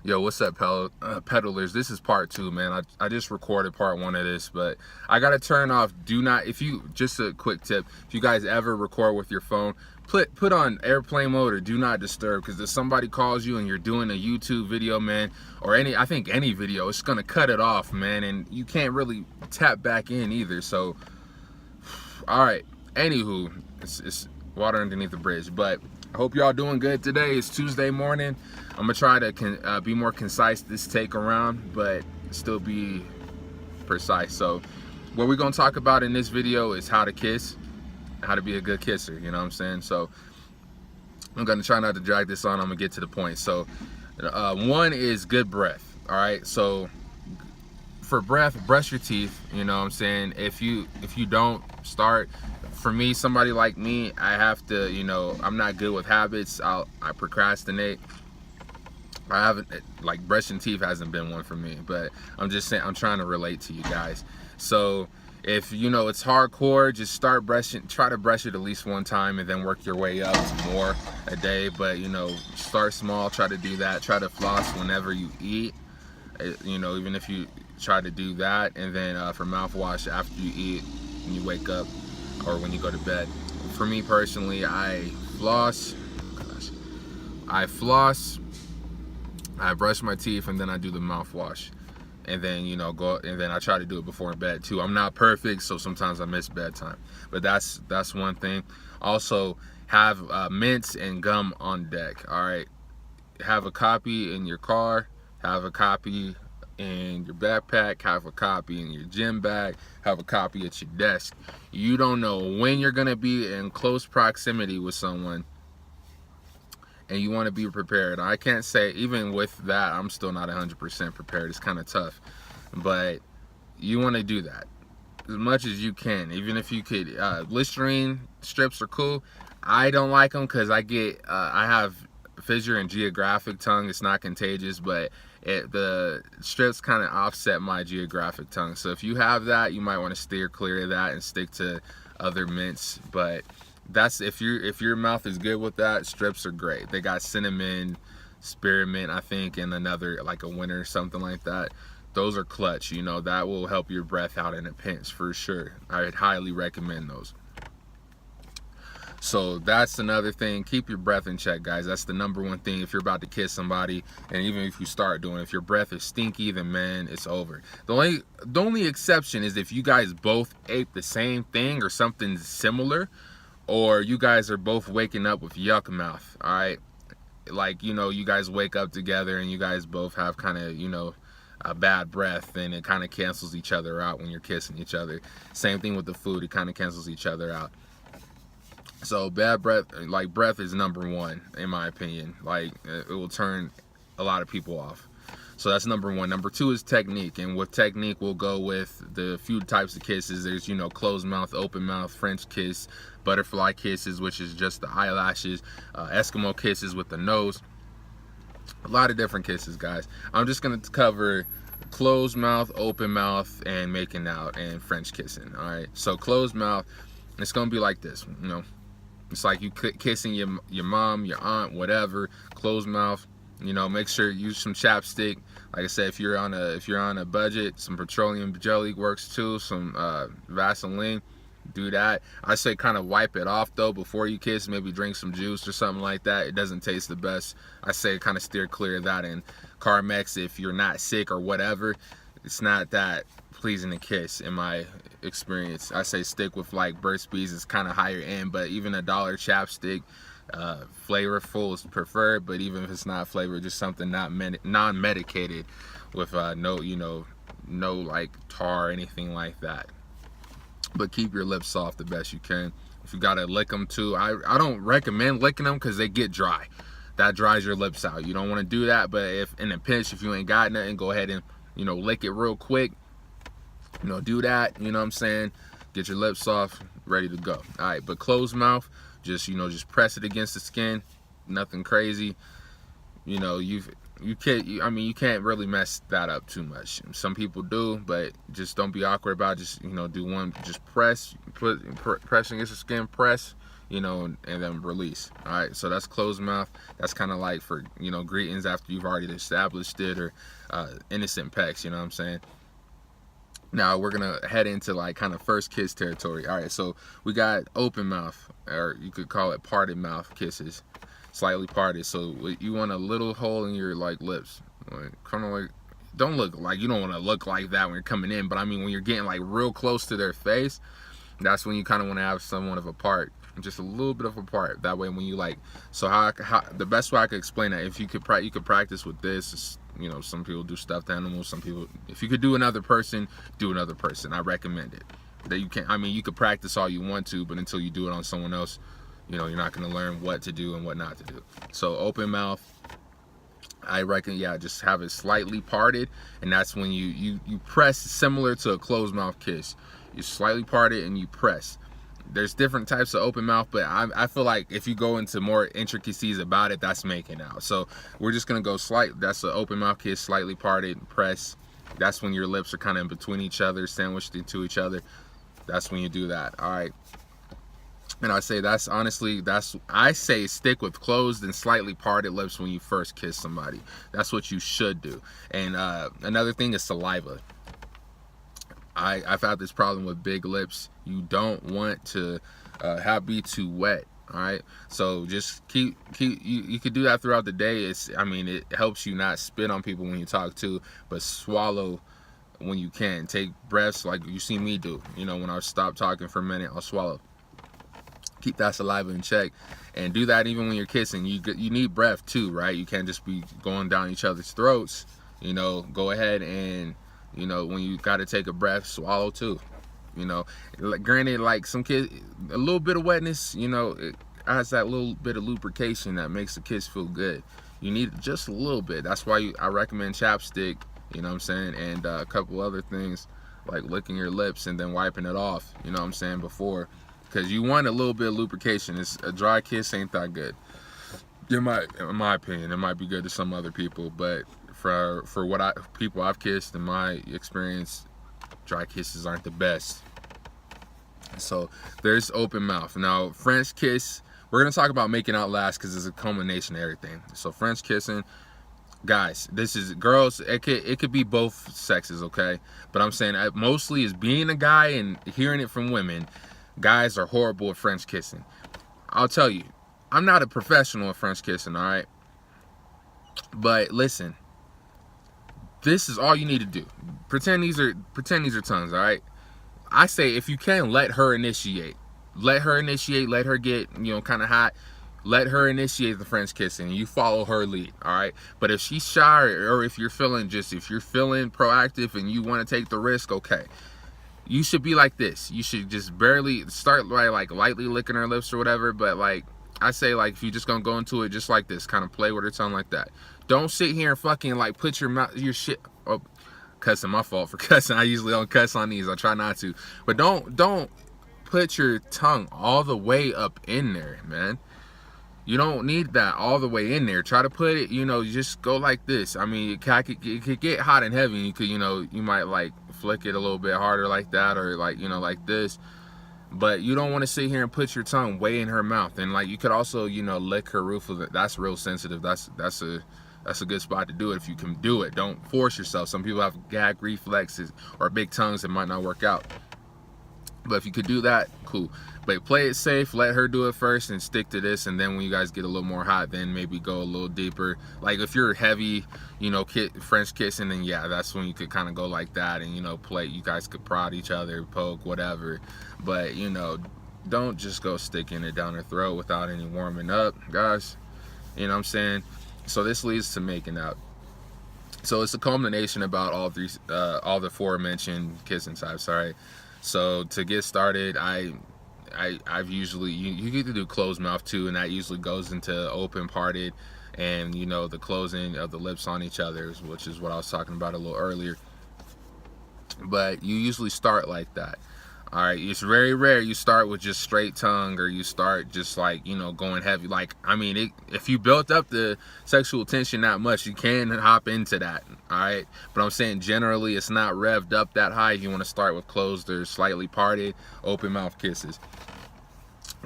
Yo, what's up, peddlers? This is part two, man. I just recorded part one of this, but I gotta turn off do not. If you just a quick tip, if you guys ever record with your phone, put on airplane mode or do not disturb, because if somebody calls you and you're doing a YouTube video, man, or I think any video, it's gonna cut it off, man, and you can't really tap back in either. So, all right. Anywho, it's water underneath the bridge, but I hope y'all doing good today. It's Tuesday morning. I'm gonna try to be more concise this take around, but still be precise. So what we're gonna talk about in this video is how to kiss, how to be a good kisser, you know what I'm saying? So I'm gonna try not to drag this on. I'm gonna get to the point. So one is good breath. All right, so for breath, brush your teeth, you know what I'm saying? If you don't start, for me, somebody like me, I have to, I'm not good with habits. I procrastinate. I haven't, like, brushing teeth hasn't been one for me, but I'm just saying, I'm trying to relate to you guys. So if it's hardcore, just start brushing, try to brush it at least one time and then work your way up to more a day. But start small, try to do that. Try to floss whenever you eat, even if you try to do that. And then for mouthwash after you eat, when you wake up or when you go to bed. For me personally, I floss, I brush my teeth, and then I do the mouthwash, and then and then I try to do it before bed too. I'm not perfect, so sometimes I miss bedtime, but that's one thing. Also, have mints and gum on deck. All right, have a copy in your car, have a copy in your backpack, have a copy in your gym bag, have a copy at your desk. You don't know when you're gonna be in close proximity with someone, and you want to be prepared. I can't say, even with that, I'm still not 100% prepared. It's kind of tough, but you want to do that as much as you can. Even if you could, Listerine strips are cool. I don't like them because I have fissure and geographic tongue. It's not contagious, but the strips kind of offset my geographic tongue. So if you have that, you might want to steer clear of that and stick to other mints. But that's if your mouth is good with that, strips are great. They got cinnamon, spearmint, I think, and another, like a winter, something like that. Those are clutch. That will help your breath out in a pinch for sure. I would highly recommend those. So that's another thing. Keep your breath in check, guys. That's the number one thing. If you're about to kiss somebody, and even if you start doing it, if your breath is stinky, then man, it's over. The only exception is if you guys both ate the same thing or something similar, or you guys are both waking up with yuck mouth. All right, like you guys wake up together and you guys both have kind of a bad breath, and it kind of cancels each other out when you're kissing each other. Same thing with the food, it kind of cancels each other out. So bad breath, like, breath is number one in my opinion. Like, it will turn a lot of people off. So that's number one. Number two is technique, and with technique we'll go with the few types of kisses. There's closed mouth, open mouth, French kiss, butterfly kisses, which is just the eyelashes, Eskimo kisses with the nose. A lot of different kisses, guys. I'm just gonna cover closed mouth, open mouth, and making out, and French kissing. All right, so closed mouth, it's gonna be like this. It's like you kissing your mom, your aunt, whatever. Closed mouth. Make sure you use some chapstick. Like I said, if you're on a budget, some petroleum jelly works too. Some Vaseline, do that. I say kind of wipe it off though before you kiss. Maybe drink some juice or something like that. It doesn't taste the best. I say kind of steer clear of that. And Carmex, if you're not sick or whatever, it's not that pleasing to kiss in my experience. I say stick with like Burt's Bees. It's kind of higher end, but even $1 chapstick, flavorful is preferred. But even if it's not flavored, just something not non-medicated with no like tar or anything like that. But keep your lips soft the best you can. If you gotta lick them too, I don't recommend licking them because they get dry. That dries your lips out. You don't want to do that. But if in a pinch, if you ain't got nothing, go ahead and lick it real quick. Do that. You know what I'm saying? Get your lips soft, ready to go. All right, but closed mouth, just press it against the skin. Nothing crazy. You can't really mess that up too much. Some people do, but just don't be awkward about it. Just do one. Just press against the skin. Press. you know, and then release. All right, so that's closed mouth. That's kind of like for, you know, greetings after you've already established it, or innocent pecks, you know what I'm saying? Now we're gonna head into like kind of first kiss territory. All right, so we got open mouth, or you could call it parted mouth kisses, slightly parted. So you want a little hole in your like lips, like, kind of like, don't look like, you don't want to look like that when you're coming in, but I mean when you're getting like real close to their face, that's when you kind of want to have somewhat of a part, just a little bit of a part. That way when you like, so how the best way I could explain that, if you could practice with this, you know, some people do stuffed animals, some people, if you could do another person, do another person. I recommend it. That you can't, I mean, you could practice all you want to, but until you do it on someone else, you know, you're not going to learn what to do and what not to do. So open mouth, I reckon, yeah, just have it slightly parted, and that's when you press, similar to a closed mouth kiss. You slightly part it and you press. There's different types of open mouth, but I feel like if you go into more intricacies about it, that's making out. So we're just gonna go slight. That's an open mouth kiss, slightly parted, press. That's when your lips are kind of in between each other, sandwiched into each other. That's when you do that. All right. And I say that's honestly, I say stick with closed and slightly parted lips when you first kiss somebody. That's what you should do. And another thing is saliva. I've had this problem with big lips. You don't want to be too wet. All right, so just keep you could do that throughout the day. I mean, it helps you not spit on people when you talk to, but swallow when you can. Take breaths like you see me do. You know, when I stop talking for a minute, I'll swallow. Keep that saliva in check, and do that even when you're kissing. You need breath too, right? You can't just be going down each other's throats. You know, go ahead and, you know, when you got to take a breath, swallow too. You know, granted, like some kids, a little bit of wetness, you know, it adds that little bit of lubrication that makes the kiss feel good. You need just a little bit. That's why I recommend chapstick, you know what I'm saying, and a couple other things like licking your lips and then wiping it off, you know what I'm saying, before. Because you want a little bit of lubrication. It's a dry kiss ain't that good. In my opinion, it might be good to some other people, but for people I've kissed, in my experience, dry kisses aren't the best. So there's open mouth. Now French kiss, we're gonna talk about making out last because it's a culmination of everything. So French kissing, guys, this is girls. It could be both sexes, okay? But I'm saying mostly is being a guy and hearing it from women. Guys are horrible at French kissing. I'll tell you, I'm not a professional at French kissing, all right? But listen, this is all you need to do. Pretend these are tongues, all right? I say if you can, let her initiate. Let her initiate, let her get, you know, kind of hot. Let her initiate the French kissing. You follow her lead, all right? But if she's shy, or if you're feeling proactive and you want to take the risk, okay. You should be like this. You should just barely start by like lightly licking her lips or whatever. But like I say, like if you're just gonna go into it just like this, kind of play with her tongue like that. Don't sit here and fucking like put your shit. Oh, cussing, my fault for cussing. I usually don't cuss on these. I try not to. But don't put your tongue all the way up in there, man. You don't need that all the way in there. Try to put it, you know, just go like this. I mean, it could get hot and heavy. You could, you know, you might like flick it a little bit harder like that, or like, you know, like this. But you don't want to sit here and put your tongue way in her mouth. And like you could also, you know, lick her roof of it. That's real sensitive. That's a good spot to do it if you can do it. Don't force yourself. Some people have gag reflexes or big tongues that might not work out. But if you could do that, cool. But play it safe, let her do it first and stick to this, and then when you guys get a little more hot, then maybe go a little deeper. Like if you're heavy, you know, French kissing, then yeah, that's when you could kind of go like that and, you know, play. You guys could prod each other, poke, whatever. But, you know, don't just go sticking it down her throat without any warming up, guys. You know what I'm saying? So this leads to making out. So it's a culmination about all the aforementioned kissing types, all right? So to get started, I've usually, you get to do closed mouth too, and that usually goes into open parted, and you know, the closing of the lips on each other, which is what I was talking about a little earlier. But you usually start like that. All right, it's very rare you start with just straight tongue, or you start just like, you know, going heavy. Like, I mean, if you built up the sexual tension that much, you can hop into that, all right? But I'm saying generally it's not revved up that high. You want to start with closed or slightly parted, open mouth kisses.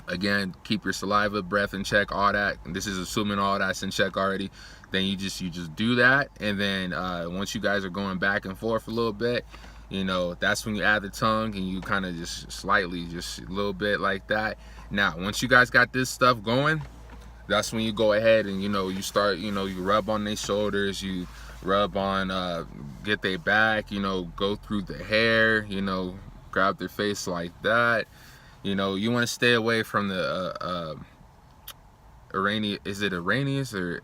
Again, keep your saliva, breath in check, all that. And this is assuming all that's in check already. Then you just do that, and then once you guys are going back and forth a little bit, you know, that's when you add the tongue, and you kind of just slightly, just a little bit like that. Now, once you guys got this stuff going, that's when you go ahead and, you know, you start, you know, you rub on their shoulders, you rub on, get their back, you know, go through the hair, you know, grab their face like that. You know, you want to stay away from the is it Iranians or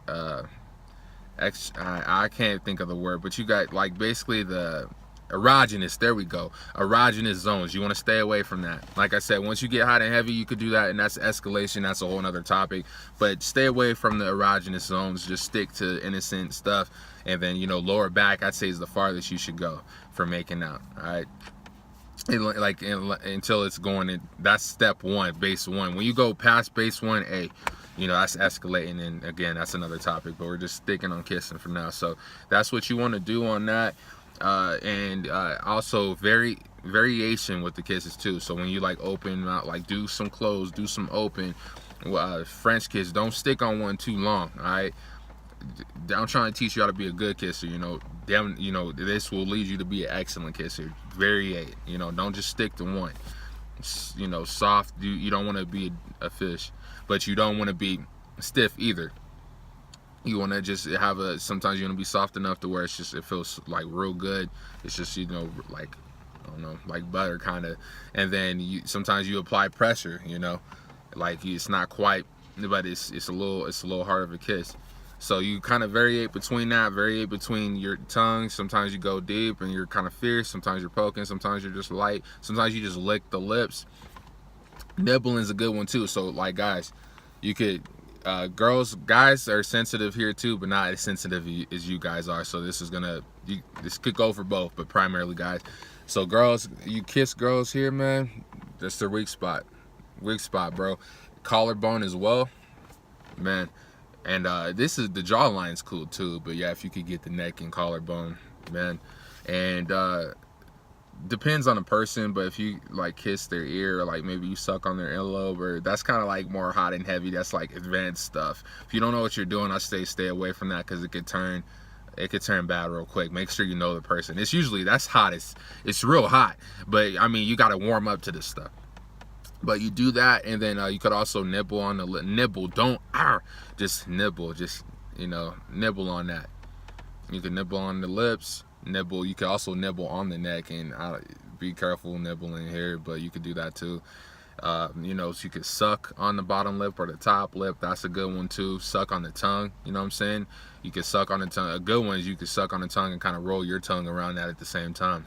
I can't think of the word, but you got like basically the erogenous, there we go, erogenous zones. You want to stay away from that. Like I said, once you get hot and heavy, you could do that, and that's escalation. That's a whole nother topic. But stay away from the erogenous zones. Just stick to innocent stuff. And then, you know, lower back, I'd say, is the farthest you should go for making out. All right. Until it's going in. That's step one, base one. When you go past base 1A, you know, that's escalating, and again, that's another topic, but we're just sticking on kissing for now. So that's what you want to do on that. Also variation with the kisses too. So when you like open out, like do some close, do some open. French kiss, don't stick on one too long. All right, I'm trying to teach you how to be a good kisser. You know, this will lead you to be an excellent kisser. Variate. You know, don't just stick to one. You know, soft. You don't want to be a fish, but you don't want to be stiff either. You want to just have sometimes you want to be soft enough to where it feels like real good. It's just, you know, like, I don't know, like butter kind of. And then sometimes you apply pressure, you know, like it's not quite, but it's a little hard of a kiss. So you kind of variate between that, variate between your tongue. Sometimes you go deep and you're kind of fierce. Sometimes you're poking. Sometimes you're just light. Sometimes you just lick the lips. Nibbling is a good one too. So like, guys, you could, guys are sensitive here too, but not as sensitive as you guys are. So this could go for both, but primarily guys. So girls, you kiss girls here, man, that's their weak spot, bro. Collarbone as well, man. And this is the jawline's cool too, but yeah, if you could get the neck and collarbone, man. And depends on the person, but if you like kiss their ear, or like maybe you suck on their earlobe, or that's kind of like more hot and heavy. That's like advanced stuff. If you don't know what you're doing, I stay away from that, because it could turn bad real quick. Make sure you know the person. That's hot. It's real hot, but I mean, you got to warm up to this stuff. But you do that, and then you could also nibble on the lip. Nibble, don't just nibble. Just, you know, nibble on that. You can nibble on the lips. Nibble. You can also nibble on the neck, and be careful nibbling here, but you could do that too. You know, so you could suck on the bottom lip or the top lip. That's a good one too. Suck on the tongue. You know what I'm saying? You could suck on the tongue. A good one is you could suck on the tongue and kind of roll your tongue around that at the same time.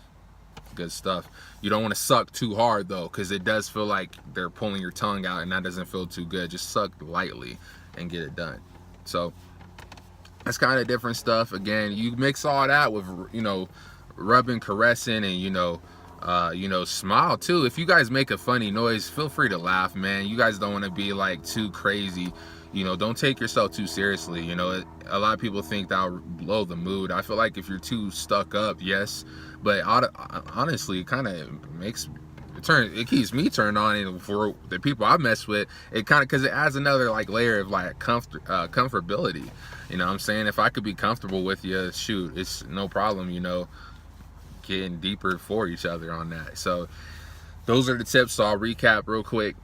Good stuff. You don't want to suck too hard though, because it does feel like they're pulling your tongue out, and that doesn't feel too good. Just suck lightly and get it done. So that's kind of different stuff. Again, you mix all that with, you know, rubbing, caressing, and you know, smile too. If you guys make a funny noise, feel free to laugh, man. You guys don't want to be like too crazy. You know, don't take yourself too seriously. You know, a lot of people think that'll blow the mood. I feel like if you're too stuck up, yes, but honestly, it kind of it keeps me turned on, and for the people I mess with, it kind of, because it adds another like layer of like comfortability. You know what I'm saying? If I could be comfortable with you, shoot, it's no problem, you know, getting deeper for each other on that. So those are the tips. So I'll recap real quick.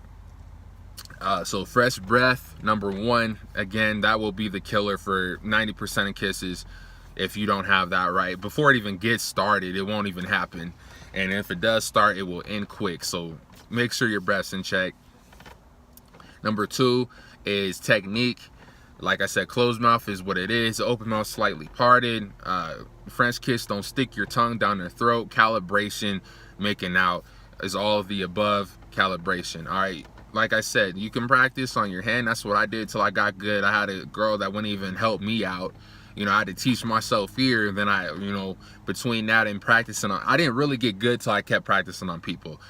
So fresh breath, number one, again, that will be the killer for 90% of kisses. If you don't have that right, before it even gets started, it won't even happen. And if it does start, it will end quick. So make sure your breath's in check. Number two is technique. Like I said, closed mouth is what it is. Open mouth slightly parted. French kiss, don't stick your tongue down their throat. Calibration, making out, is all of the above. Calibration. All right. Like I said, you can practice on your hand. That's what I did till I got good. I had a girl that wouldn't even help me out. You know, I had to teach myself here. And then between that and practicing I didn't really get good till I kept practicing on people.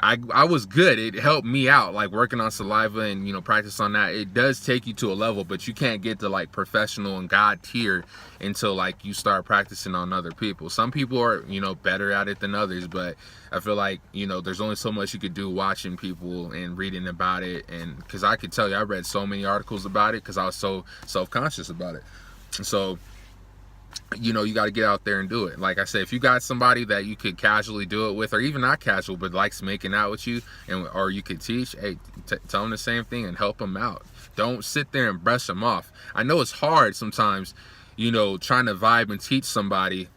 I was good. It helped me out, like working on saliva and, you know, practice on that. It does take you to a level, but you can't get to like professional and God tier until like you start practicing on other people. Some people are, you know, better at it than others, but I feel like, you know, there's only so much you could do watching people and reading about it. And because I could tell you, I read so many articles about it because I was so self-conscious about it. So, you know, you got to get out there and do it. Like I said, if you got somebody that you could casually do it with, or even not casual but likes making out with you, and or you could teach, hey, tell them the same thing and help them out. Don't sit there and brush them off. I know it's hard sometimes, you know, trying to vibe and teach somebody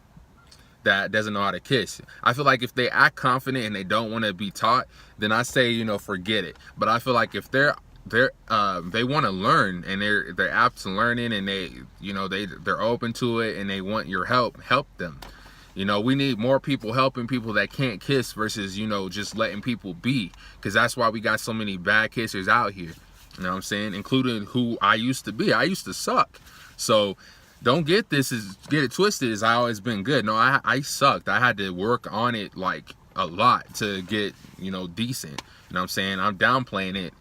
that doesn't know how to kiss. I feel like if they act confident and they don't want to be taught, then I say, you know, forget it. But I feel like if they want to learn and they're apt to learning, and they, you know, they're open to it and they want your help them. You know, we need more people helping people that can't kiss versus, you know, just letting people be, because that's why we got so many bad kissers out here. You know what I'm saying? Including who I used to be. I used to suck. So don't get it twisted as I always been good. No, I sucked. I had to work on it like a lot to get, you know, decent. You know what I'm saying? I'm downplaying it.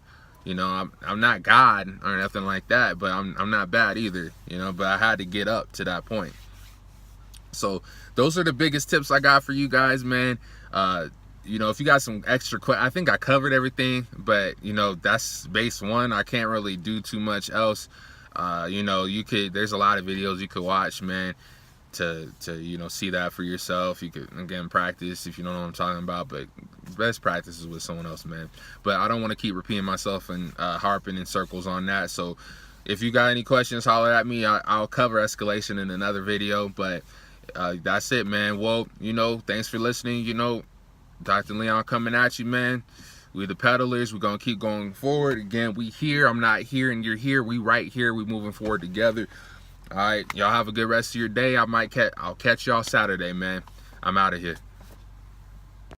You know, I'm not God or nothing like that, but I'm not bad either, you know, but I had to get up to that point. So those are the biggest tips I got for you guys, man. You know, if you got some extra I think I covered everything, but, you know, that's base one. I can't really do too much else. You know, there's a lot of videos you could watch, man, to you know, see that for yourself. You could, again, practice if you don't know what I'm talking about, but best practice is with someone else, man. But I don't want to keep repeating myself and harping in circles on that. So if you got any questions, holler at me. I'll cover escalation in another video, but that's it, man. Well, you know, thanks for listening. You know, Dr. Léon coming at you, man. We the peddlers. We're gonna keep going forward. Again, we here. I'm not here and you're here. We right here. We moving forward together. All right, y'all have a good rest of your day. I'll catch y'all Saturday, man. I'm out of here.